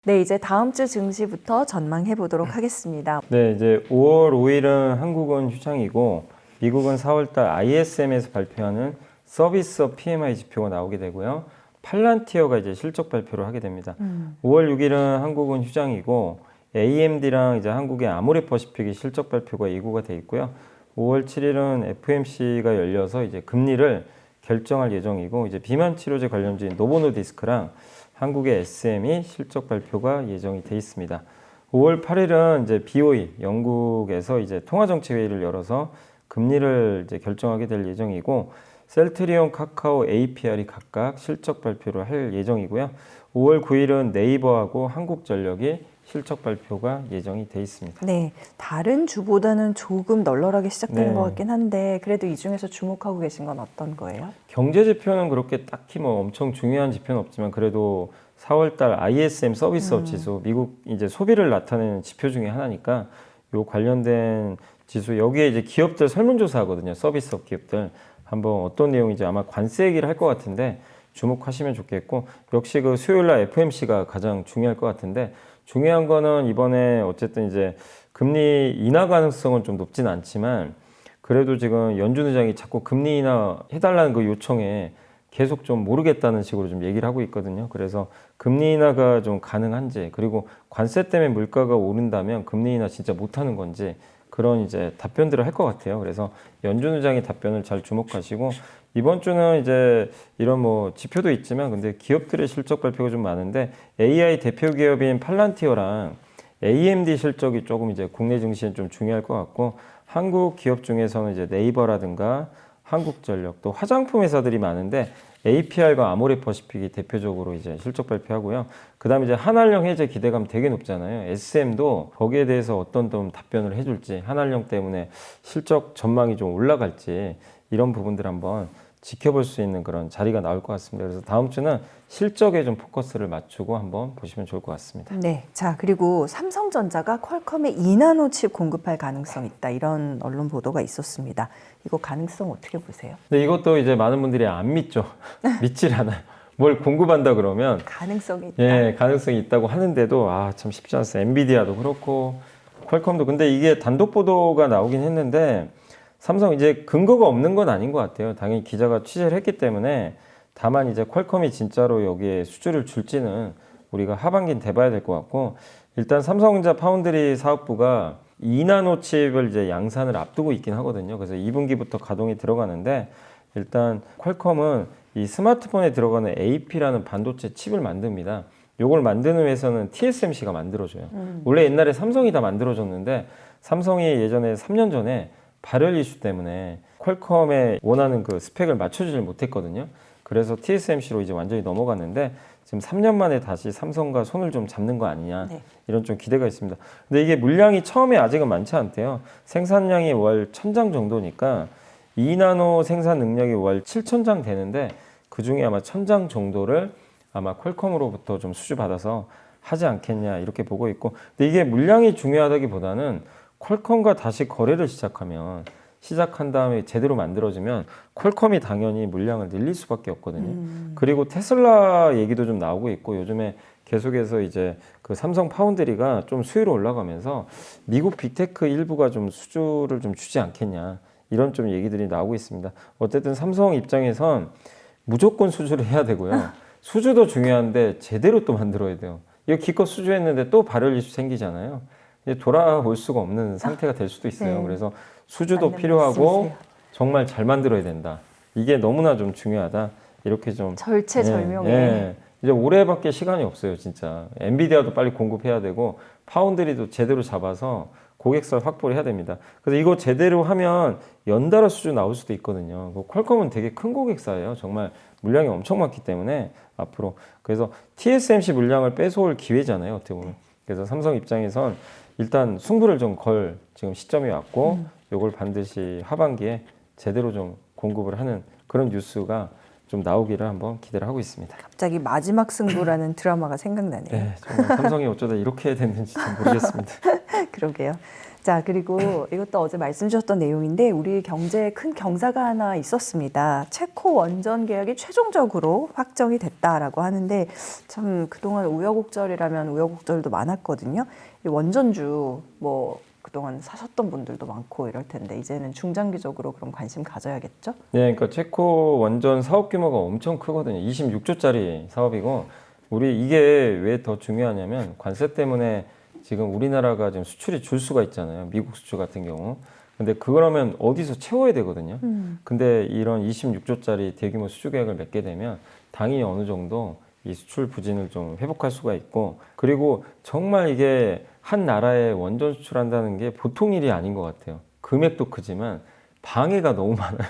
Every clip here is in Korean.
네, 이제 다음 주 증시부터 전망해 보도록 하겠습니다. 네, 이제 5월 5일은 한국은 휴장이고 미국은 4월달 ISM에서 발표하는 서비스업 PMI 지표가 나오게 되고요. 팔란티어가 이제 실적 발표를 하게 됩니다. 5월 6일은 한국은 휴장이고 AMD랑 이제 한국의 아모레퍼시픽이 실적 발표가 예고가 돼 있고요. 5월 7일은 FMC가 열려서 이제 금리를 결정할 예정이고 이제 비만 치료제 관련주인 노보노디스크랑 한국의 SM이 실적 발표가 예정이 돼 있습니다. 5월 8일은 이제 BOE 영국에서 이제 통화정책 회의를 열어서 금리를 이제 결정하게 될 예정이고 셀트리온, 카카오, APR이 각각 실적 발표를 할 예정이고요. 5월 9일은 네이버하고 한국전력이 실적 발표가 예정이 돼 있습니다. 네, 다른 주보다는 조금 널널하게 시작되는 네. 것 같긴 한데 그래도 이 중에서 주목하고 계신 건 어떤 거예요? 경제 지표는 그렇게 딱히 뭐 엄청 중요한 지표는 없지만 그래도 4월달 ISM 서비스업 지수, 미국 이제 소비를 나타내는 지표 중에 하나니까 요 관련된 지수 여기에 이제 기업들 설문조사하거든요. 서비스업 기업들 한번 어떤 내용인지 아마 관세 얘기를 할 것 같은데 주목하시면 좋겠고 역시 그 수요일날 FMC가 가장 중요할 것 같은데 중요한 거는 이번에 어쨌든 이제 금리 인하 가능성은 좀 높진 않지만 그래도 지금 연준 의장이 자꾸 금리 인하 해달라는 그 요청에 계속 좀 모르겠다는 식으로 좀 얘기를 하고 있거든요. 그래서 금리 인하가 좀 가능한지 그리고 관세 때문에 물가가 오른다면 금리 인하 진짜 못하는 건지 그런 이제 답변들을 할 것 같아요. 그래서 연준 의장의 답변을 잘 주목하시고 이번 주는 이제 이런 뭐 지표도 있지만 근데 기업들의 실적 발표가 좀 많은데 AI 대표 기업인 팔란티어랑 AMD 실적이 조금 이제 국내 증시에 좀 중요할 것 같고 한국 기업 중에서는 이제 네이버라든가 한국전력 또 화장품 회사들이 많은데 APR과 아모레퍼시픽이 대표적으로 이제 실적 발표하고요. 그다음에 이제 한알령 해제 기대감 되게 높잖아요. SM도 거기에 대해서 어떤 좀 답변을 해줄지 한알령 때문에 실적 전망이 좀 올라갈지 이런 부분들 한번 지켜볼 수 있는 그런 자리가 나올 것 같습니다. 그래서 다음 주는 실적에 좀 포커스를 맞추고 한번 보시면 좋을 것 같습니다. 네, 자 그리고 삼성전자가 퀄컴의 2나노 칩 공급할 가능성 있다 이런 언론 보도가 있었습니다. 이거 가능성 어떻게 보세요? 근데 이것도 이제 많은 분들이 안 믿죠. 믿질 않아요. 뭘 공급한다 그러면 가능성이 있다. 예, 가능성이 있다고 하는데도 참 쉽지 않습니다. 엔비디아도 그렇고 퀄컴도 근데 이게 단독 보도가 나오긴 했는데 삼성 이제 근거가 없는 건 아닌 것 같아요. 당연히 기자가 취재를 했기 때문에 다만 이제 퀄컴이 진짜로 여기에 수주를 줄지는 우리가 하반기는 돼봐야 될 것 같고 일단 삼성전자 파운드리 사업부가 2나노 칩을 이제 양산을 앞두고 있긴 하거든요. 그래서 2분기부터 가동이 들어가는데 일단 퀄컴은 이 스마트폰에 들어가는 AP라는 반도체 칩을 만듭니다. 요걸 만드는 회사는 TSMC가 만들어줘요. 원래 옛날에 삼성이 다 만들어줬는데 삼성이 예전에 3년 전에 발열 이슈 때문에 퀄컴에 원하는 그 스펙을 맞춰주질 못했거든요. 그래서 TSMC로 이제 완전히 넘어갔는데 지금 3년 만에 다시 삼성과 손을 좀 잡는 거 아니냐 이런 좀 기대가 있습니다. 근데 이게 물량이 처음에 아직은 많지 않대요. 생산량이 월 1000장 정도니까 2나노 생산 능력이 월 7000장 되는데 그 중에 아마 1000장 정도를 아마 퀄컴으로부터 좀 수주받아서 하지 않겠냐 이렇게 보고 있고 근데 이게 물량이 중요하다기보다는 퀄컴과 다시 거래를 시작한 다음에 제대로 만들어지면 퀄컴이 당연히 물량을 늘릴 수밖에 없거든요. 그리고 테슬라 얘기도 좀 나오고 있고 요즘에 계속해서 이제 그 삼성 파운드리가 좀 수위로 올라가면서 미국 빅테크 일부가 좀 수주를 좀 주지 않겠냐 이런 좀 얘기들이 나오고 있습니다. 어쨌든 삼성 입장에선 무조건 수주를 해야 되고요. 수주도 중요한데 제대로 또 만들어야 돼요. 이거 기껏 수주했는데 또 발열 이슈 생기잖아요. 이제 돌아올 수가 없는 상태가 될 수도 있어요. 네. 그래서 수주도 맞는 필요하고 말씀이세요. 정말 잘 만들어야 된다. 이게 너무나 좀 중요하다. 이렇게 좀 절체절명의 이제 올해밖에 시간이 없어요, 진짜. 엔비디아도 빨리 공급해야 되고 파운드리도 제대로 잡아서 고객사를 확보를 해야 됩니다. 그래서 이거 제대로 하면 연달아 수주 나올 수도 있거든요. 퀄컴은 되게 큰 고객사예요. 정말 물량이 엄청 많기 때문에 앞으로 그래서 TSMC 물량을 뺏어올 기회잖아요, 어떻게 보면. 그래서 삼성 입장에선 일단 승부를 좀 걸 지금 시점이 왔고 이걸 반드시 하반기에 제대로 좀 공급을 하는 그런 뉴스가 좀 나오기를 한번 기대를 하고 있습니다. 갑자기 마지막 승부라는 드라마가 생각나네요. 네, 정말 삼성이 어쩌다 이렇게 됐는지 좀 모르겠습니다. 그러게요. 자, 그리고 이것도 어제 말씀 주셨던 내용인데 우리 경제에 큰 경사가 하나 있었습니다. 체코 원전 계약이 최종적으로 확정이 됐다라고 하는데 참 그동안 우여곡절이라면 우여곡절도 많았거든요. 이 원전주 뭐 그동안 사셨던 분들도 많고 이럴 텐데 이제는 중장기적으로 그럼 관심 가져야겠죠? 네, 그러니까 체코 원전 사업 규모가 엄청 크거든요. 26조짜리 사업이고 우리 이게 왜 더 중요하냐면 관세 때문에 지금 우리나라가 지금 수출이 줄 수가 있잖아요. 미국 수출 같은 경우. 근데 그러면 어디서 채워야 되거든요. 근데 이런 26조짜리 대규모 수주 계약을 맺게 되면 당연히 어느 정도 이 수출 부진을 좀 회복할 수가 있고 그리고 정말 이게 한 나라에 원전 수출한다는 게 보통 일이 아닌 것 같아요. 금액도 크지만 방해가 너무 많아요.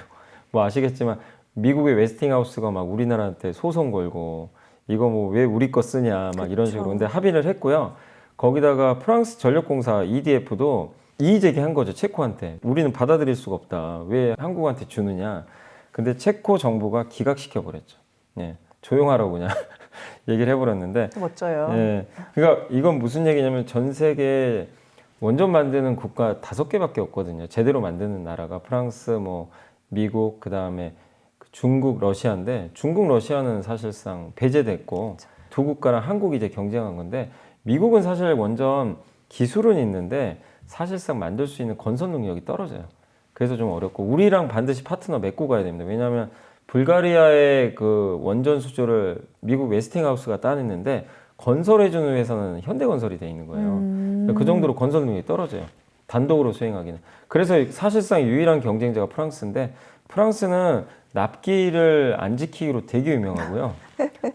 뭐 아시겠지만 미국의 웨스팅하우스가 막 우리나라한테 소송 걸고 이거 뭐 왜 우리 거 쓰냐 막 이런 식으로 근데 합의를 했고요. 거기다가 프랑스 전력공사 EDF도 이의 제기한 거죠. 체코한테. 우리는 받아들일 수가 없다. 왜 한국한테 주느냐. 근데 체코 정부가 기각시켜 버렸죠. 예, 조용하라고 그냥 얘기를 해버렸는데 멋져요. 예, 그러니까 이건 무슨 얘기냐면 전 세계 원전 만드는 국가 5개밖에 없거든요. 제대로 만드는 나라가 프랑스, 뭐 미국, 그 다음에 중국, 러시아인데 중국, 러시아는 사실상 배제됐고 두 국가랑 한국이 이제 경쟁한 건데 미국은 사실 원전 기술은 있는데 사실상 만들 수 있는 건설 능력이 떨어져요. 그래서 좀 어렵고 우리랑 반드시 파트너 맺고 가야 됩니다. 왜냐하면 불가리아의 그 원전 수주를 미국 웨스팅하우스가 따냈는데 건설해주는 회사는 현대건설이 돼 있는 거예요. 그 정도로 건설 능력이 떨어져요. 단독으로 수행하기는. 그래서 사실상 유일한 경쟁자가 프랑스인데 프랑스는 납기를 안 지키기로 되게 유명하고요.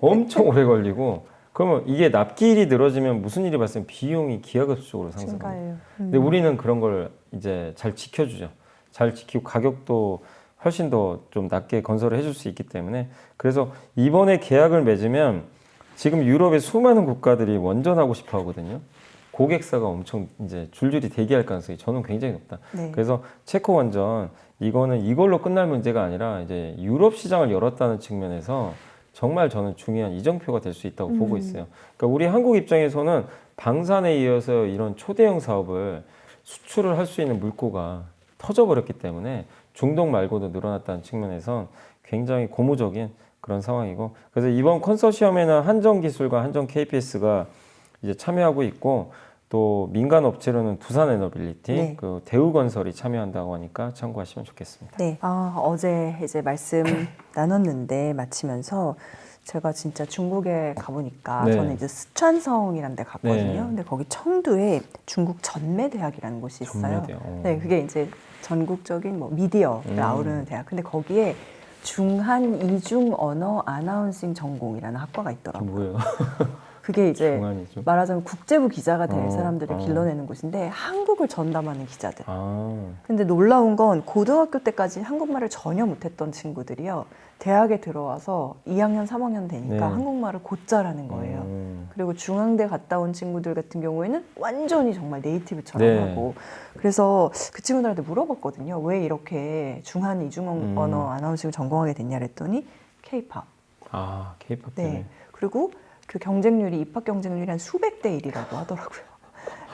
엄청 오래 걸리고 그러면 이게 납기일이 늘어지면 무슨 일이 발생하면 비용이 기하급수적으로 상승합니다. 증가해요. 근데 우리는 그런 걸 이제 잘 지켜주죠. 잘 지키고 가격도 훨씬 더 좀 낮게 건설을 해줄 수 있기 때문에 그래서 이번에 계약을 맺으면 지금 유럽의 수많은 국가들이 원전하고 싶어 하거든요. 고객사가 엄청 이제 줄줄이 대기할 가능성이 저는 굉장히 높다. 네. 그래서 체코 원전 이거는 이걸로 끝날 문제가 아니라 이제 유럽 시장을 열었다는 측면에서 정말 저는 중요한 이정표가 될 수 있다고 보고 있어요. 그러니까 우리 한국 입장에서는 방산에 이어서 이런 초대형 사업을 수출을 할 수 있는 물꼬가 터져버렸기 때문에 중동 말고도 늘어났다는 측면에서 굉장히 고무적인 그런 상황이고 그래서 이번 컨소시엄에는 한정기술과 한정 KPS가 이제 참여하고 있고 또 민간 업체로는 두산에너빌리티, 네. 그 대우건설이 참여한다고 하니까 참고하시면 좋겠습니다. 네. 어제 이제 말씀 나눴는데 마치면서 제가 진짜 중국에 가보니까 네. 저는 이제 스촨성이라는 데 갔거든요. 네. 근데 거기 청두에 중국 전매대학이라는 곳이 있어요. 전매대요. 네, 그게 이제 전국적인 뭐 미디어를 아우르는 대학. 근데 거기에 중한 이중 언어 아나운싱 전공이라는 학과가 그게 있더라고요. 뭐예요? 그게 이제 중한이죠. 말하자면 국제부 기자가 될 사람들을 어. 길러내는 곳인데 한국을 전담하는 기자들. 아, 근데 놀라운 건 고등학교 때까지 한국말을 전혀 못했던 친구들이요. 대학에 들어와서 2학년, 3학년 되니까 네. 한국말을 곧잘하는 거예요. 그리고 중앙대 갔다 온 친구들 같은 경우에는 완전히 정말 네이티브처럼 네. 하고 그래서 그 친구들한테 물어봤거든요. 왜 이렇게 중한 이중 언어 아나운싱을 전공하게 됐냐 그랬더니 K-팝. 아, K-pop 때문에. 네. 그리고 그 경쟁률이 입학 경쟁률이 한 수백 대 1이라고 하더라고요.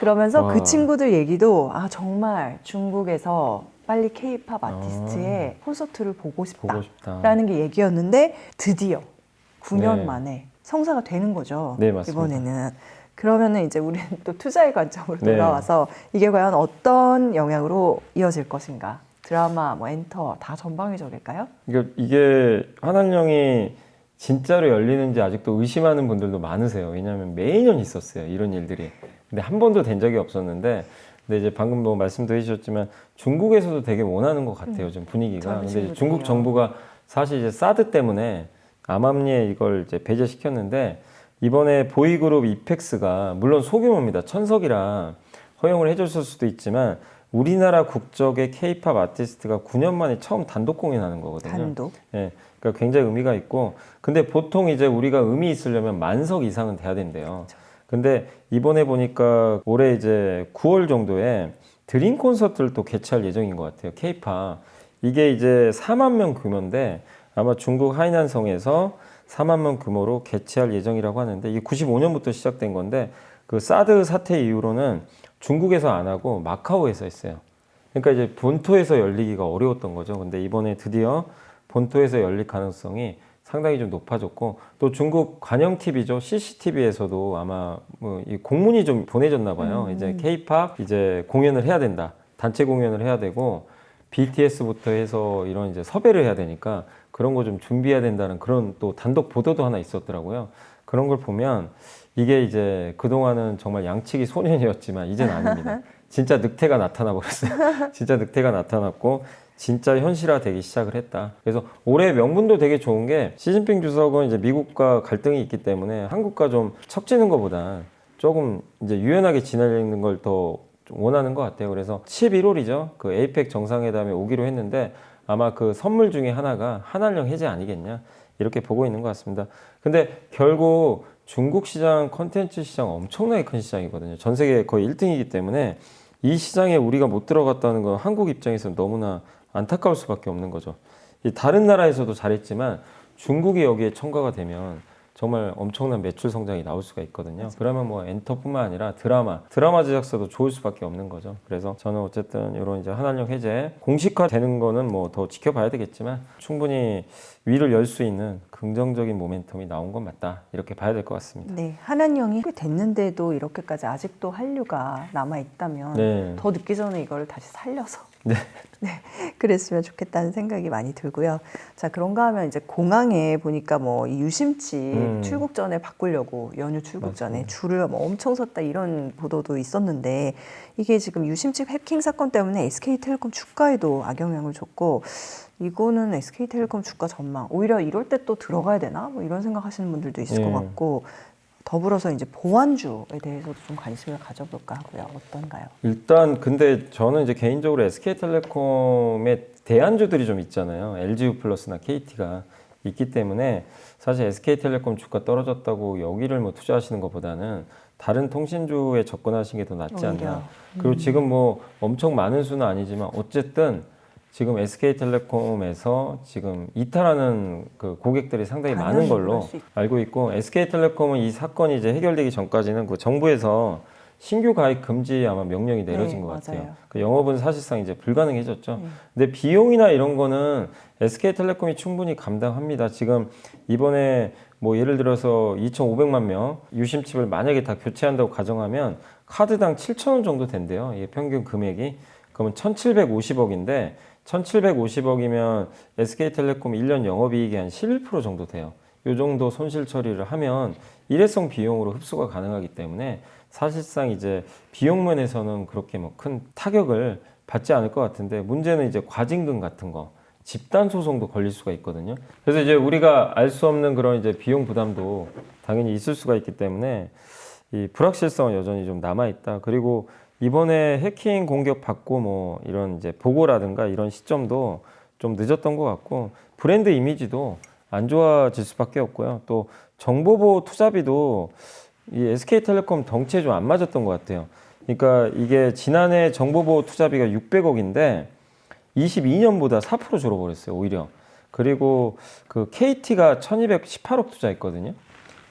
그러면서 와. 그 친구들 얘기도 정말 중국에서 빨리 K-팝 아티스트의 콘서트를 보고 보고 싶다. 싶다라는 게 얘기였는데 드디어 9년 네. 만에 성사가 되는 거죠. 네, 맞습니다. 이번에는. 그러면은 이제 우리는 또 투자의 관점으로 네. 돌아와서 이게 과연 어떤 영향으로 이어질 것인가. 드라마, 뭐 엔터 다 전방위적일까요? 그러니까 이게 한한령이 진짜로 열리는지 아직도 의심하는 분들도 많으세요. 왜냐하면 매년 있었어요. 이런 일들이. 근데 한 번도 된 적이 없었는데 근데 이제 방금 뭐 말씀도 해주셨지만 중국에서도 되게 원하는 것 같아요. 좀 분위기가. 젊은 근데 친구들이요. 중국 정부가 사실 이제 사드 때문에 암암리에 이걸 이제 배제시켰는데 이번에 보이그룹 이펙스가 물론 소규모입니다. 천석이라 허용을 해줬을 수도 있지만 우리나라 국적의 K-팝 아티스트가 9년 만에 처음 단독 공연하는 거거든요. 단독. 예, 그러니까 굉장히 의미가 있고 근데 보통 이제 우리가 의미 있으려면 만석 이상은 돼야 된대요. 근데 이번에 보니까 올해 이제 9월 정도에 드림 콘서트를 또 개최할 예정인 것 같아요. K-팝. 이게 이제 4만 명 규모인데 아마 중국 하이난성에서 4만 명 규모로 개최할 예정이라고 하는데 이게 95년부터 시작된 건데 그 사드 사태 이후로는 중국에서 안 하고 마카오에서 했어요. 그러니까 이제 본토에서 열리기가 어려웠던 거죠. 근데 이번에 드디어 본토에서 열릴 가능성이 상당히 좀 높아졌고, 또 중국 관영 TV죠. CCTV에서도 아마 뭐 이 공문이 좀 보내졌나 봐요. 이제 K-팝 이제 공연을 해야 된다. 단체 공연을 해야 되고 BTS부터 해서 이런 이제 섭외를 해야 되니까 그런 거 좀 준비해야 된다는 그런 또 단독 보도도 하나 있었더라고요. 그런 걸 보면 이게 이제 그동안은 정말 양치기 소년이었지만 이제는 아닙니다. 진짜 늑대가 나타나 버렸어요. 진짜 늑대가 나타났고 진짜 현실화되기 시작을 했다. 그래서 올해 명분도 되게 좋은 게 시진핑 주석은 이제 미국과 갈등이 있기 때문에 한국과 좀 척지는 것보다 조금 이제 유연하게 지내는 걸 더 원하는 것 같아요. 그래서 11월이죠. 그 에이펙 정상회담에 오기로 했는데 아마 그 선물 중에 하나가 한한령 해제 아니겠냐 이렇게 보고 있는 것 같습니다. 근데 결국 중국 시장, 컨텐츠 시장 엄청나게 큰 시장이거든요. 전 세계 거의 1등이기 때문에 이 시장에 우리가 못 들어갔다는 건 한국 입장에서는 너무나 안타까울 수밖에 없는 거죠. 이 다른 나라에서도 잘했지만 중국이 여기에 첨가가 되면 정말 엄청난 매출 성장이 나올 수가 있거든요. 그러면 뭐 엔터뿐만 아니라 드라마 제작사도 좋을 수밖에 없는 거죠. 그래서 저는 어쨌든 이런 이제 한한령 해제 공식화되는 거는 뭐 더 지켜봐야 되겠지만 충분히 위를 열 수 있는 긍정적인 모멘텀이 나온 건 맞다 이렇게 봐야 될 것 같습니다. 네, 한한령이 꽤 됐는데도 이렇게까지 아직도 한류가 남아 있다면 네. 더 늦기 전에 이걸 다시 살려서 네. 네, 그랬으면 좋겠다는 생각이 많이 들고요. 자, 그런가 하면 이제 공항에 보니까 뭐 이 유심칩 출국 전에 바꾸려고 연휴 출국 전에 줄을 뭐 엄청 섰다 이런 보도도 있었는데 이게 지금 유심칩 해킹 사건 때문에 SK텔레콤 주가에도 악영향을 줬고 이거는 SK텔레콤 주가 전망 오히려 이럴 때 또 들어가야 되나 뭐 이런 생각하시는 분들도 있을 것 같고 더불어서 이제 보안주에 대해서도 좀 관심을 가져볼까 하고요. 어떤가요? 일단 근데 저는 이제 개인적으로 SK텔레콤의 대안주들이 좀 있잖아요. LGU 플러스나 KT가 있기 때문에 사실 SK텔레콤 주가 떨어졌다고 여기를 뭐 투자하시는 것보다는 다른 통신주에 접근하시는 게 더 낫지 않나. 그리고 지금 뭐 엄청 많은 수는 아니지만 어쨌든 지금 SK텔레콤에서 지금 이탈하는 그 고객들이 상당히 많은 걸로 알고 있고 SK텔레콤은 이 사건이 이제 해결되기 전까지는 그 정부에서 신규 가입 금지 아마 명령이 내려진 것 같아요. 맞아요. 그 영업은 사실상 이제 불가능해졌죠. 근데 비용이나 이런 거는 SK텔레콤이 충분히 감당합니다. 지금 이번에 뭐 예를 들어서 2,500만 명 유심칩을 만약에 다 교체한다고 가정하면 카드당 7,000원 정도 된대요. 이게 평균 금액이. 그러면 1,750억인데 1,750억이면 SK텔레콤 1년 영업이익이 한 11% 정도 돼요. 이 정도 손실 처리를 하면 일회성 비용으로 흡수가 가능하기 때문에 사실상 이제 비용 면에서는 그렇게 뭐 큰 타격을 받지 않을 것 같은데 문제는 이제 과징금 같은 거, 집단 소송도 걸릴 수가 있거든요. 그래서 이제 우리가 알 수 없는 그런 이제 비용 부담도 당연히 있을 수가 있기 때문에 이 불확실성은 여전히 좀 남아 있다. 그리고 이번에 해킹 공격 받고 뭐 이런 이제 보고라든가 이런 시점도 좀 늦었던 것 같고 브랜드 이미지도 안 좋아질 수밖에 없고요. 또 정보보호 투자비도 이 SK텔레콤 덩치에 좀 안 맞았던 것 같아요. 그러니까 이게 지난해 정보보호 투자비가 600억인데 22년보다 4% 줄어버렸어요. 오히려. 그리고 그 KT가 1218억 투자했거든요.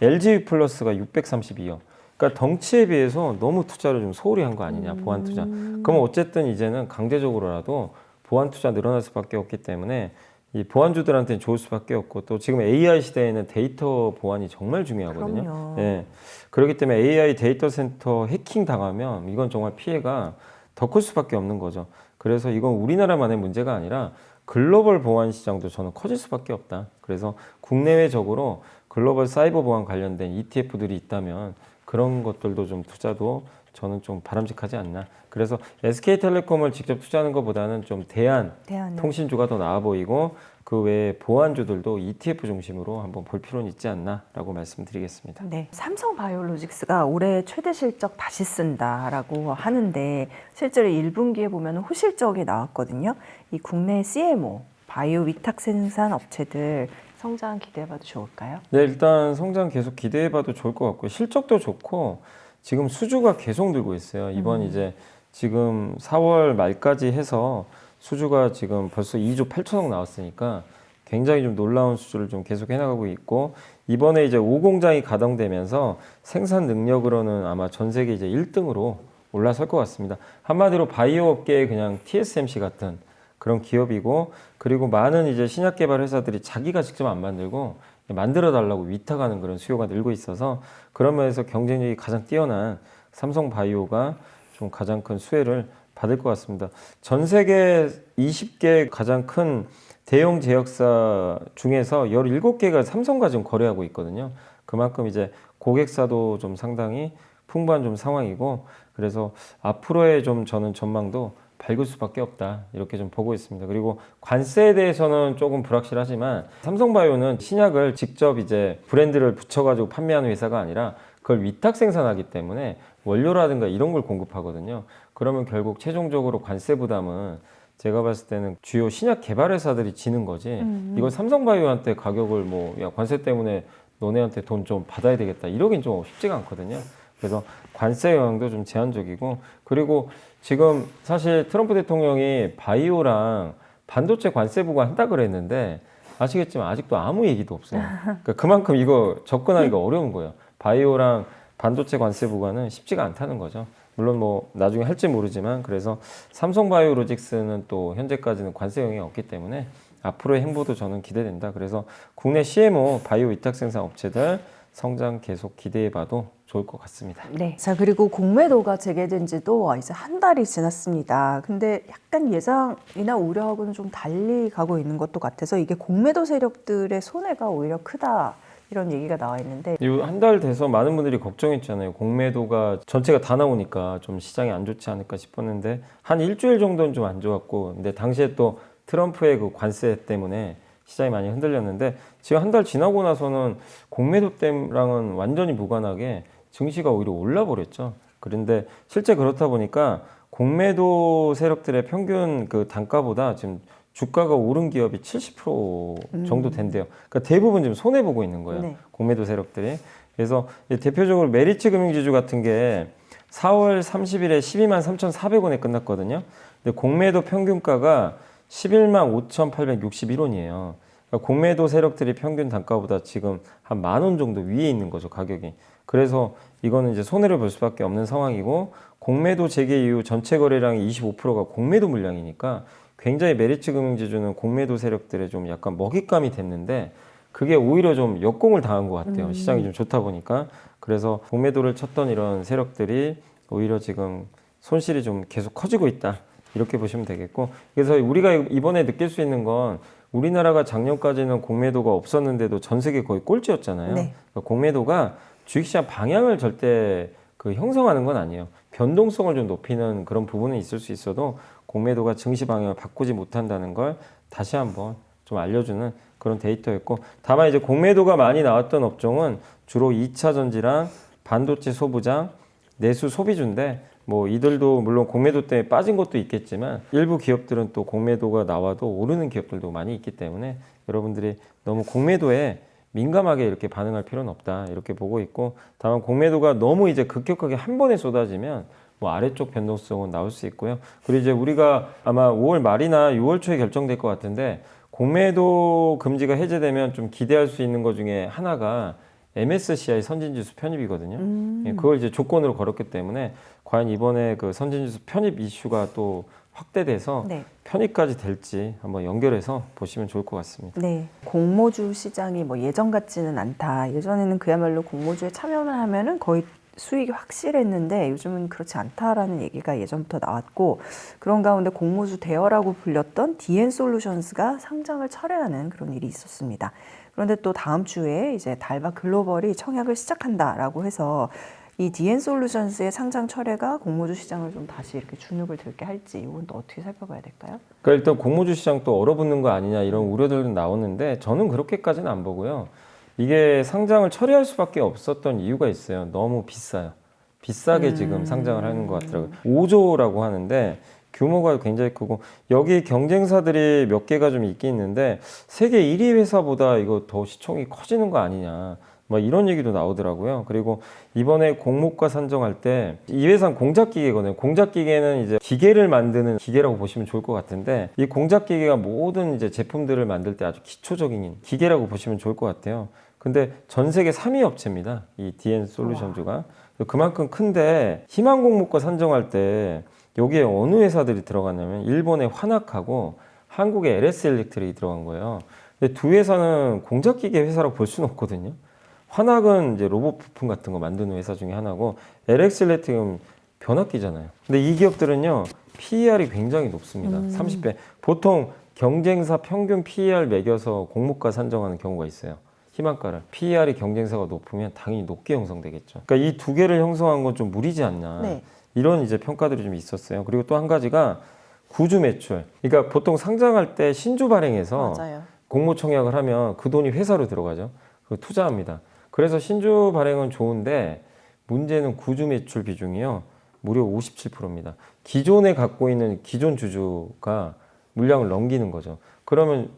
LG 플러스가 632억. 그러니까 덩치에 비해서 너무 투자를 좀 소홀히 한 거 아니냐, 보안 투자. 그러면 어쨌든 이제는 강제적으로라도 보안 투자 늘어날 수밖에 없기 때문에 이 보안주들한테는 좋을 수밖에 없고 또 지금 AI 시대에는 데이터 보안이 정말 중요하거든요. 그럼요. 예. 그렇기 때문에 AI 데이터 센터 해킹 당하면 이건 정말 피해가 더 클 수밖에 없는 거죠. 그래서 이건 우리나라만의 문제가 아니라 글로벌 보안 시장도 저는 커질 수밖에 없다. 그래서 국내외적으로 글로벌 사이버 보안 관련된 ETF들이 있다면 그런 것들도 좀 투자도 저는 좀 바람직하지 않나. 그래서 SK텔레콤을 직접 투자하는 것보다는 좀 대안 통신주가 더 나아 보이고 그 외에 보안주들도 ETF 중심으로 한번 볼 필요는 있지 않나라고 말씀드리겠습니다. 네, 삼성바이오로직스가 올해 최대 실적 다시 쓴다라고 하는데 실제로 1분기에 보면 호실적이 나왔거든요. 이 국내 CMO, 바이오 위탁 생산 업체들 성장 기대해봐도 좋을까요? 네, 일단 성장 계속 기대해봐도 좋을 것 같고요. 실적도 좋고 지금 수주가 계속 늘고 있어요. 이번 이제 지금 4월 말까지 해서 수주가 지금 벌써 2조 8천억 나왔으니까 굉장히 좀 놀라운 수주를 좀 계속 해나가고 있고 이번에 이제 5공장이 가동되면서 생산 능력으로는 아마 전 세계 이제 1등으로 올라설 것 같습니다. 한마디로 바이오 업계의 그냥 TSMC 같은 그런 기업이고, 그리고 많은 이제 신약 개발 회사들이 자기가 직접 안 만들고 만들어 달라고 위탁하는 그런 수요가 늘고 있어서, 그런 면에서 경쟁력이 가장 뛰어난 삼성 바이오가 좀 가장 큰 수혜를 받을 것 같습니다. 전 세계 20개 가장 큰 대형 제약사 중에서 17개가 삼성과 지금 거래하고 있거든요. 그만큼 이제 고객사도 좀 상당히 풍부한 좀 상황이고, 그래서 앞으로의 좀 저는 전망도 밝을 수밖에 없다, 이렇게 좀 보고 있습니다. 그리고 관세에 대해서는 조금 불확실하지만, 삼성바이오는 신약을 직접 이제 브랜드를 붙여가지고 판매하는 회사가 아니라 그걸 위탁 생산하기 때문에 원료라든가 이런 걸 공급하거든요. 그러면 결국 최종적으로 관세 부담은 제가 봤을 때는 주요 신약 개발 회사들이 지는 거지, 이걸 삼성바이오한테 가격을 뭐 야 관세 때문에 너네한테 돈 좀 받아야 되겠다 이러긴 좀 쉽지가 않거든요. 그래서 관세 영향도 좀 제한적이고, 그리고 지금 사실 트럼프 대통령이 바이오랑 반도체 관세 부과한다 그랬는데 아시겠지만 아직도 아무 얘기도 없어요. 그러니까 그만큼 이거 접근하기가 어려운 거예요. 바이오랑 반도체 관세 부과는 쉽지가 않다는 거죠. 물론 뭐 나중에 할지 모르지만, 그래서 삼성바이오로직스는 또 현재까지는 관세 영향이 없기 때문에 앞으로의 행보도 저는 기대된다. 그래서 국내 CMO 바이오 위탁 생산 업체들 성장 계속 기대해봐도 좋을 것 같습니다. 네. 자, 그리고 공매도가 재개된 지도 이제 한 달이 지났습니다. 근데 약간 예상이나 우려하고는 좀 달리 가고 있는 것도 같아서 이게 공매도 세력들의 손해가 오히려 크다, 이런 얘기가 나와 있는데, 한 달 돼서 많은 분들이 걱정했잖아요. 공매도가 전체가 다 나오니까 좀 시장이 안 좋지 않을까 싶었는데 한 일주일 정도는 좀 안 좋았고, 근데 당시에 또 트럼프의 그 관세 때문에 시장이 많이 흔들렸는데, 지금 한 달 지나고 나서는 공매도 때랑은 완전히 무관하게 증시가 오히려 올라버렸죠. 그런데 실제 그렇다 보니까 공매도 세력들의 평균 그 단가보다 지금 주가가 오른 기업이 70% 정도 된대요. 그러니까 대부분 지금 손해 보고 있는 거예요. 네. 공매도 세력들이. 그래서 대표적으로 메리츠 금융지주 같은 게 4월 30일에 12만 3,400원에 끝났거든요. 근데 공매도 평균가가 11만 5,861원이에요. 그러니까 공매도 세력들이 평균 단가보다 지금 한 10,000원 정도 위에 있는 거죠, 가격이. 그래서 이거는 이제 손해를 볼 수밖에 없는 상황이고, 공매도 재개 이후 전체 거래량의 25%가 공매도 물량이니까 굉장히 메리츠 금융지주는 공매도 세력들의 좀 약간 먹잇감이 됐는데, 그게 오히려 좀 역공을 당한 것 같아요. 시장이 좀 좋다 보니까. 그래서 공매도를 쳤던 이런 세력들이 오히려 지금 손실이 좀 계속 커지고 있다, 이렇게 보시면 되겠고, 그래서 우리가 이번에 느낄 수 있는 건 우리나라가 작년까지는 공매도가 없었는데도 전 세계 거의 꼴찌였잖아요. 네. 그러니까 공매도가 주식시장 방향을 절대 그 형성하는 건 아니에요. 변동성을 좀 높이는 그런 부분은 있을 수 있어도 공매도가 증시 방향을 바꾸지 못한다는 걸 다시 한번 좀 알려주는 그런 데이터였고, 다만 이제 공매도가 많이 나왔던 업종은 주로 2차 전지랑 반도체 소부장, 내수 소비주인데, 뭐 이들도 물론 공매도 때문에 빠진 것도 있겠지만 일부 기업들은 또 공매도가 나와도 오르는 기업들도 많이 있기 때문에 여러분들이 너무 공매도에 민감하게 이렇게 반응할 필요는 없다, 이렇게 보고 있고, 다만 공매도가 너무 이제 급격하게 한 번에 쏟아지면 뭐 아래쪽 변동성은 나올 수 있고요. 그리고 이제 우리가 아마 5월 말이나 6월 초에 결정될 것 같은데, 공매도 금지가 해제되면 좀 기대할 수 있는 것 중에 하나가 MSCI 선진지수 편입이거든요. 예, 그걸 이제 조건으로 걸었기 때문에 과연 이번에 그 선진지수 편입 이슈가 또 확대돼서 네. 편입까지 될지 한번 연결해서 보시면 좋을 것 같습니다. 네, 공모주 시장이 뭐 예전 같지는 않다. 예전에는 그야말로 공모주에 참여만 하면은 거의 수익이 확실했는데 요즘은 그렇지 않다라는 얘기가 예전부터 나왔고, 그런 가운데 공모주 대여라고 불렸던 DN솔루션스가 상장을 철회하는 그런 일이 있었습니다. 그런데 또 다음 주에 이제 달바 글로벌이 청약을 시작한다라고 해서 이 DN솔루션스의 상장 철회가 공모주 시장을 좀 다시 이렇게 주눅을 들게 할지, 이건 또 어떻게 살펴봐야 될까요? 그러니까 일단 공모주 시장 또 얼어붙는 거 아니냐, 이런 우려들도 나오는데 저는 그렇게까지는 안 보고요. 이게 상장을 철회할 수밖에 없었던 이유가 있어요. 너무 비싸요. 비싸게 지금 상장을 하는 것 같더라고요. 5조라고 하는데 규모가 굉장히 크고, 여기 경쟁사들이 몇 개가 좀 있긴 있는데 세계 1위 회사보다 이거 더 시총이 커지는 거 아니냐, 뭐 이런 얘기도 나오더라고요. 그리고 이번에 공모가 산정할 때 이 회사는 공작기계거든요. 공작기계는 이제 기계를 만드는 기계라고 보시면 좋을 것 같은데, 이 공작기계가 모든 이제 제품들을 만들 때 아주 기초적인 기계라고 보시면 좋을 것 같아요. 근데 전 세계 3위 업체입니다. 이 DN 솔루션즈가. 그만큼 큰데 희망 공모가 선정할 때 여기에 어느 회사들이 들어갔냐면 일본의 화낙하고 한국의 LS 일렉트릭이 들어간 거예요. 근데 두 회사는 공작기계 회사라고 볼 수는 없거든요. 화낙은 이제 로봇 부품 같은 거 만드는 회사 중에 하나고 LS 일렉트릭은 변압기잖아요. 근데 이 기업들은요 PER이 굉장히 높습니다. 30배. 보통 경쟁사 평균 PER 매겨서 공모가 산정하는 경우가 있어요. 희망가를. PER이 경쟁사가 높으면 당연히 높게 형성되겠죠. 그러니까 이 두 개를 형성한 건 좀 무리지 않나. 네. 이런 이제 평가들이 좀 있었어요. 그리고 또 한 가지가 구주 매출. 그러니까 보통 상장할 때 신주 발행해서 맞아요. 공모 청약을 하면 그 돈이 회사로 들어가죠. 그 투자합니다. 그래서 신주 발행은 좋은데 문제는 구주 매출 비중이요. 무려 57%입니다. 기존에 갖고 있는 기존 주주가 물량을 넘기는 거죠. 그러면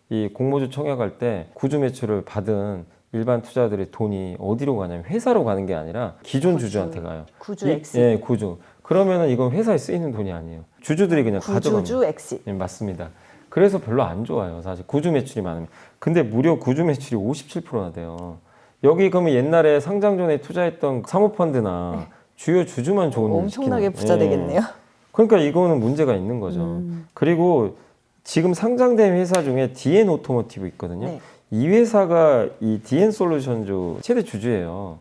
이 공모주 청약할 때 구주 매출을 받은 일반 투자들의 돈이 어디로 가냐면 회사로 가는 게 아니라 기존 주주한테 가요. 구주 엑시. 예, 구주. 그러면은 이건 회사에 쓰이는 돈이 아니에요. 주주들이 그냥 가져가는 구주주 엑시. 예, 맞습니다. 그래서 별로 안 좋아요. 사실 구주 매출이 많으면. 근데 무려 구주 매출이 57%나 돼요. 여기 그러면 옛날에 상장 전에 투자했던 사모펀드나 주요 주주만 좋은 일 엄청나게 시키는 부자 되겠네요. 그러니까 이거는 문제가 있는 거죠. 그리고 지금 상장된 회사 중에 DN 오토모티브 있거든요. 네. 이 회사가 이 DN 솔루션즈 최대 주주예요.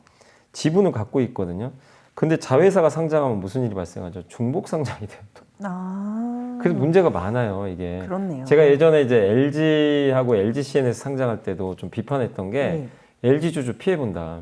지분을 갖고 있거든요. 근데 자회사가 상장하면 무슨 일이 발생하죠? 중복 상장이 돼요. 아, 그래서 문제가 많아요, 이게. 그렇네요. 제가 예전에 이제 LG하고 LG CNS 상장할 때도 좀 비판했던 게 네. LG 주주 피해 본다.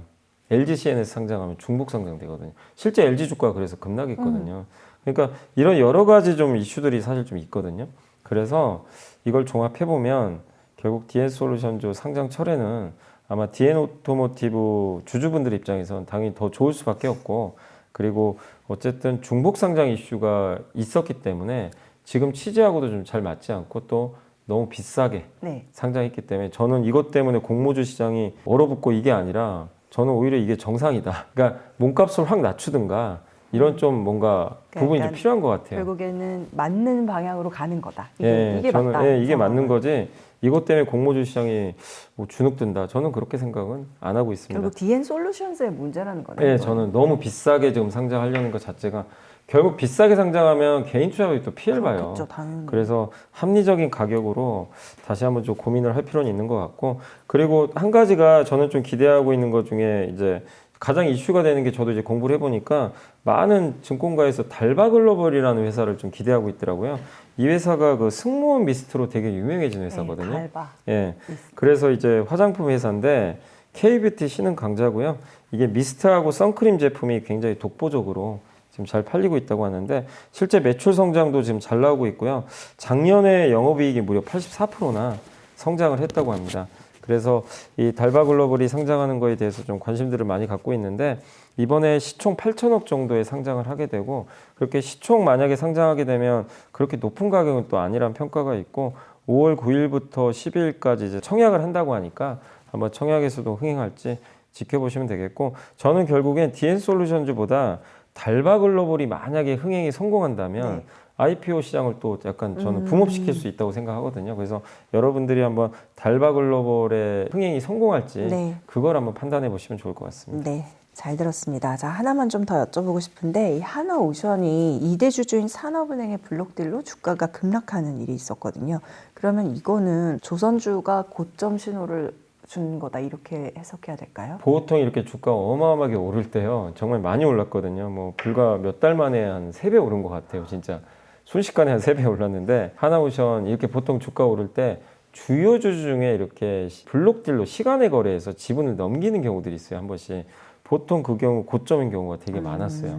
LG CNS 상장하면 중복 상장되거든요. 실제 LG 주가가 그래서 급락했거든요. 그러니까 이런 여러 가지 좀 이슈들이 사실 좀 있거든요. 그래서 이걸 종합해 보면 결국 DN 솔루션즈 상장 철회는 아마 DN 오토모티브 주주분들 입장에서는 당연히 더 좋을 수밖에 없고, 그리고 어쨌든 중복 상장 이슈가 있었기 때문에 지금 취지하고도 좀 잘 맞지 않고 또 너무 비싸게 네. 상장했기 때문에 저는 이것 때문에 공모주 시장이 얼어붙고 이게 아니라 저는 오히려 이게 정상이다. 그러니까 몸값을 확 낮추든가 이런 좀 뭔가 부분이 좀 약간 필요한 것 같아요. 결국에는 맞는 방향으로 가는 거다. 이게, 예, 이게 저는 맞다. 예, 이게 맞는 상황은. 거지. 이것 때문에 공모주 시장이 뭐 주눅든다. 저는 그렇게 생각은 안 하고 있습니다. 결국 DN 솔루션스의 문제라는 거네요. 예, 저는 너무 비싸게 지금 상장하려는 것 자체가 결국 비싸게 상장하면 개인 투자자들이 또 피해를 봐요. 그렇겠죠, 당연히. 그래서 합리적인 가격으로 다시 한번 좀 고민을 할 필요는 있는 것 같고, 그리고 한 가지가 저는 좀 기대하고 있는 것 중에 이제 가장 이슈가 되는 게 저도 이제 공부를 해보니까 많은 증권가에서 달바글로벌이라는 회사를 좀 기대하고 있더라고요. 이 회사가 그 승무원 미스트로 되게 유명해진 회사거든요. 네, 달바. 예. 그래서 이제 화장품 회사인데 K뷰티 신흥 강자고요. 이게 미스트하고 선크림 제품이 굉장히 독보적으로 지금 잘 팔리고 있다고 하는데 실제 매출 성장도 지금 잘 나오고 있고요. 작년에 영업이익이 무려 84%나 성장을 했다고 합니다. 그래서 이 달바글로벌이 상장하는 거에 대해서 좀 관심들을 많이 갖고 있는데 이번에 시총 8천억 정도의 상장을 하게 되고, 그렇게 시총 만약에 상장하게 되면 그렇게 높은 가격은 또 아니란 평가가 있고 5월 9일부터 10일까지 이제 청약을 한다고 하니까 한번 청약에서도 흥행할지 지켜보시면 되겠고, 저는 결국엔 DN 솔루션즈보다 달바글로벌이 만약에 흥행이 성공한다면 네. IPO 시장을 또 약간 저는 붐업시킬 수 있다고 생각하거든요. 그래서 여러분들이 한번 달바글로벌의 흥행이 성공할지 네. 그걸 한번 판단해 보시면 좋을 것 같습니다. 네, 잘 들었습니다. 자, 하나만 좀 더 여쭤보고 싶은데 이 하나오션이 2대 주주인 산업은행의 블록딜로 주가가 급락하는 일이 있었거든요. 그러면 이거는 조선주가 고점 신호를 준 거다 이렇게 해석해야 될까요? 보통 이렇게 주가가 어마어마하게 오를 때요, 정말 많이 올랐거든요. 뭐 불과 몇 달 만에 한 3배 오른 것 같아요. 진짜 순식간에 한 3배 올랐는데, 하나오션 이렇게 보통 주가 오를 때 주요 주주 중에 이렇게 블록딜로 시간의 거래에서 지분을 넘기는 경우들이 있어요. 한 번씩. 보통 그 경우 고점인 경우가 되게 많았어요.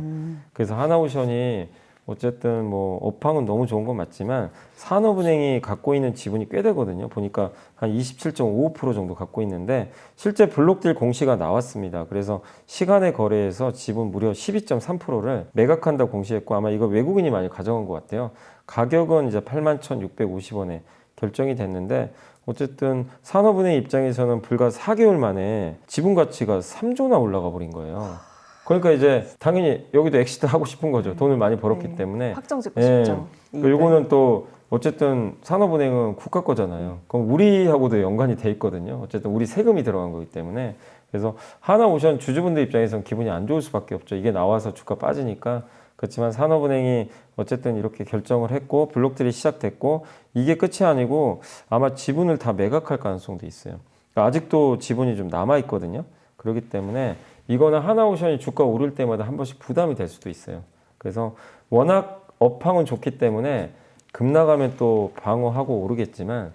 그래서 하나오션이 어쨌든 뭐 업황은 너무 좋은 건 맞지만 산업은행이 갖고 있는 지분이 꽤 되거든요. 보니까 한 27.55% 정도 갖고 있는데 실제 블록딜 공시가 나왔습니다. 그래서 시간의 거래에서 지분 무려 12.3%를 매각한다 공시했고, 아마 이거 외국인이 많이 가져간 것 같아요. 가격은 이제 81,650원에 결정이 됐는데, 어쨌든 산업은행 입장에서는 불과 4개월 만에 지분 가치가 3조나 올라가 버린 거예요. 그러니까 이제 당연히 여기도 엑시트 하고 싶은 거죠. 돈을 많이 벌었기 네. 때문에. 확정 짓고 예. 싶죠. 요거는 또 어쨌든 산업은행은 국가 거잖아요. 그럼 우리하고도 연관이 돼 있거든요. 어쨌든 우리 세금이 들어간 거기 때문에. 그래서 하나오션 주주분들 입장에서는 기분이 안 좋을 수밖에 없죠. 이게 나와서 주가 빠지니까. 그렇지만 산업은행이 어쨌든 이렇게 결정을 했고 블록들이 시작됐고 이게 끝이 아니고 아마 지분을 다 매각할 가능성도 있어요. 그러니까 아직도 지분이 좀 남아 있거든요. 그렇기 때문에 이거는 하나오션이 주가 오를 때마다 한 번씩 부담이 될 수도 있어요. 그래서 워낙 업황은 좋기 때문에 급 나가면 또 방어하고 오르겠지만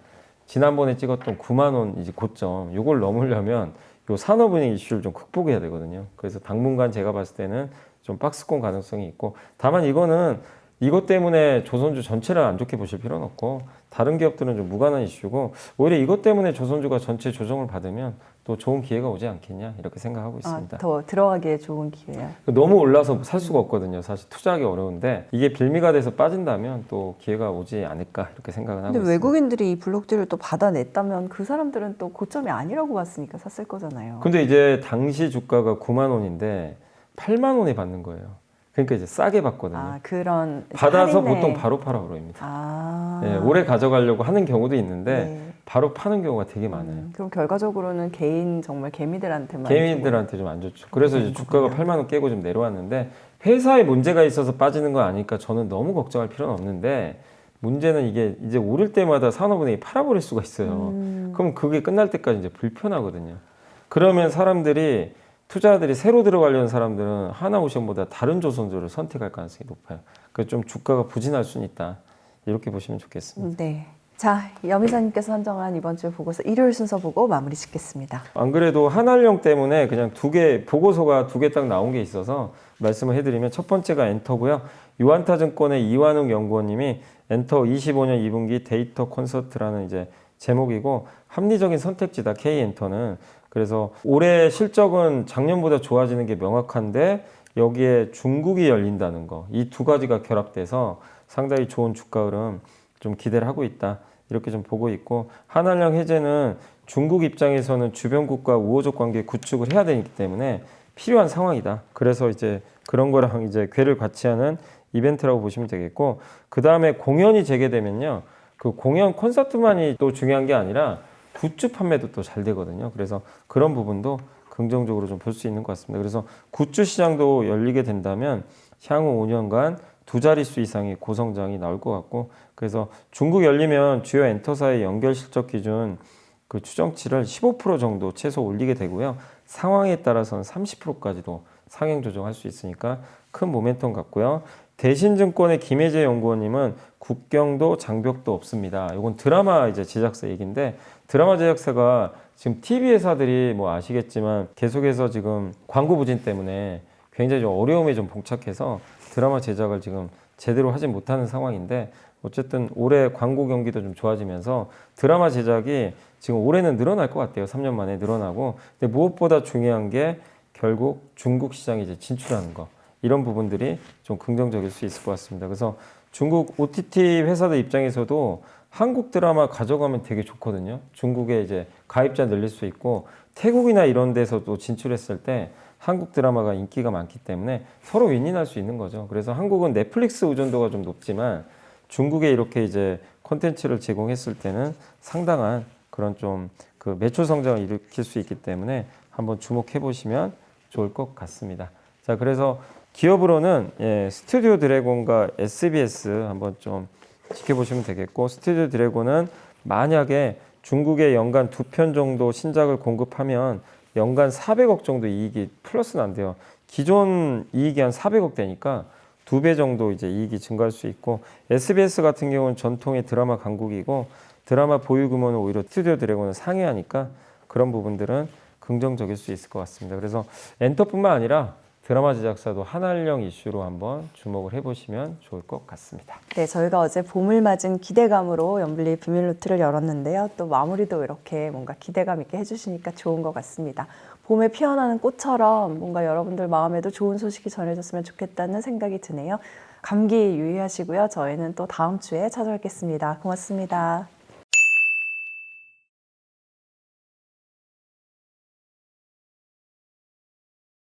지난번에 찍었던 9만 원 이제 고점 이걸 넘으려면 요 산업은행 이슈를 좀 극복해야 되거든요. 그래서 당분간 제가 봤을 때는 좀 박스권 가능성이 있고 다만 이거는 이것 때문에 조선주 전체를 안 좋게 보실 필요는 없고 다른 기업들은 좀 무관한 이슈고 오히려 이것 때문에 조선주가 전체 조정을 받으면 또 좋은 기회가 오지 않겠냐 이렇게 생각하고 있습니다. 더 들어가기에 좋은 기회야. 너무 올라서 살 수가 없거든요. 사실 투자하기 어려운데 이게 빌미가 돼서 빠진다면 또 기회가 오지 않을까 이렇게 생각은 하고 근데 있습니다. 외국인들이 이 블록들을 또 받아냈다면 그 사람들은 또 고점이 아니라고 봤으니까 샀을 거잖아요. 근데 이제 당시 주가가 9만 원인데 8만 원에 받는 거예요. 그러니까 이제 싸게 받거든요. 아, 그런 받아서 할인에- 보통 바로 팔아 버립니다. 아, 예, 오래 가져가려고 하는 경우도 있는데 네. 바로 파는 경우가 되게 많아요. 그럼 결과적으로는 개인 정말 개미들한테만 개인들한테 좀 안 좋죠. 그래서 이제 주가가 거군요. 8만 원 깨고 좀 내려왔는데 회사에 문제가 있어서 빠지는 거 아니까 저는 너무 걱정할 필요는 없는데 문제는 이게 이제 오를 때마다 산업은행이 팔아버릴 수가 있어요. 그럼 그게 끝날 때까지 이제 불편하거든요. 그러면 사람들이 투자자들이 새로 들어가려는 사람들은 하나오션보다 다른 조선주를 선택할 가능성이 높아요. 그래서 좀 주가가 부진할 수는 있다. 이렇게 보시면 좋겠습니다. 네. 자, 염이사님께서 선정한 이번 주 보고서 일요일 순서 보고 마무리 짓겠습니다. 안 그래도 한알령 때문에 그냥 보고서가 두 개 딱 나온 게 있어서 말씀을 해드리면 첫 번째가 엔터고요. 유한타증권의 이완웅 연구원님이 엔터 25년 2분기 데이터 콘서트라는 이제 제목이고 합리적인 선택지다 K엔터는. 그래서 올해 실적은 작년보다 좋아지는 게 명확한데 여기에 중국이 열린다는 거, 이 두 가지가 결합돼서 상당히 좋은 주가 흐름 좀 기대를 하고 있다. 이렇게 좀 보고 있고 한알령 해제는 중국 입장에서는 주변국과 우호적 관계 구축을 해야 되기 때문에 필요한 상황이다. 그래서 이제 그런 거랑 이제 궤를 같이 하는 이벤트라고 보시면 되겠고 그 다음에 공연이 재개되면요. 그 공연 콘서트만이 또 중요한 게 아니라 굿즈 판매도 또 잘 되거든요. 그래서 그런 부분도 긍정적으로 좀 볼 수 있는 것 같습니다. 그래서 굿즈 시장도 열리게 된다면 향후 5년간 두 자릿수 이상의 고성장이 나올 것 같고 그래서 중국 열리면 주요 엔터사의 연결 실적 기준 그 추정치를 15% 정도 최소 올리게 되고요. 상황에 따라서는 30%까지도 상향 조정할 수 있으니까 큰 모멘텀 같고요. 대신증권의 김혜재 연구원님은 국경도 장벽도 없습니다. 이건 드라마 이제 제작사 얘기인데 드라마 제작사가 지금 TV 회사들이 뭐 아시겠지만 계속해서 지금 광고 부진 때문에 굉장히 좀 어려움에 좀 봉착해서 드라마 제작을 지금 제대로 하지 못하는 상황인데 어쨌든 올해 광고 경기도 좀 좋아지면서 드라마 제작이 지금 올해는 늘어날 것 같아요. 3년 만에 늘어나고. 근데 무엇보다 중요한 게 결국 중국 시장에 이제 진출하는 거. 이런 부분들이 좀 긍정적일 수 있을 것 같습니다. 그래서 중국 OTT 회사들 입장에서도 한국 드라마 가져가면 되게 좋거든요. 중국에 이제 가입자 늘릴 수 있고 태국이나 이런 데서도 진출했을 때 한국 드라마가 인기가 많기 때문에 서로 윈윈할 수 있는 거죠. 그래서 한국은 넷플릭스 의존도가 좀 높지만 중국에 이렇게 이제 콘텐츠를 제공했을 때는 상당한 그런 좀 그 매출 성장을 일으킬 수 있기 때문에 한번 주목해 보시면 좋을 것 같습니다. 자, 그래서 기업으로는 스튜디오 드래곤과 SBS 한번 좀 지켜보시면 되겠고 스튜디오 드래곤은 만약에 중국에 연간 2편 정도 신작을 공급하면 연간 400억 정도 이익이 플러스 난대요. 기존 이익이 한 400억 되니까 2배 정도 이제 이익이 증가할 수 있고 SBS 같은 경우는 전통의 드라마 강국이고 드라마 보유 규모는 오히려 스튜디오 드래곤을 상회하니까 그런 부분들은 긍정적일 수 있을 것 같습니다. 그래서 엔터뿐만 아니라 드라마 제작사도 한알령 이슈로 한번 주목을 해보시면 좋을 것 같습니다. 네, 저희가 어제 봄을 맞은 기대감으로 염블리 비밀노트를 열었는데요. 또 마무리도 이렇게 뭔가 기대감 있게 해주시니까 좋은 것 같습니다. 봄에 피어나는 꽃처럼 뭔가 여러분들 마음에도 좋은 소식이 전해졌으면 좋겠다는 생각이 드네요. 감기 유의하시고요. 저희는 또 다음 주에 찾아뵙겠습니다. 고맙습니다.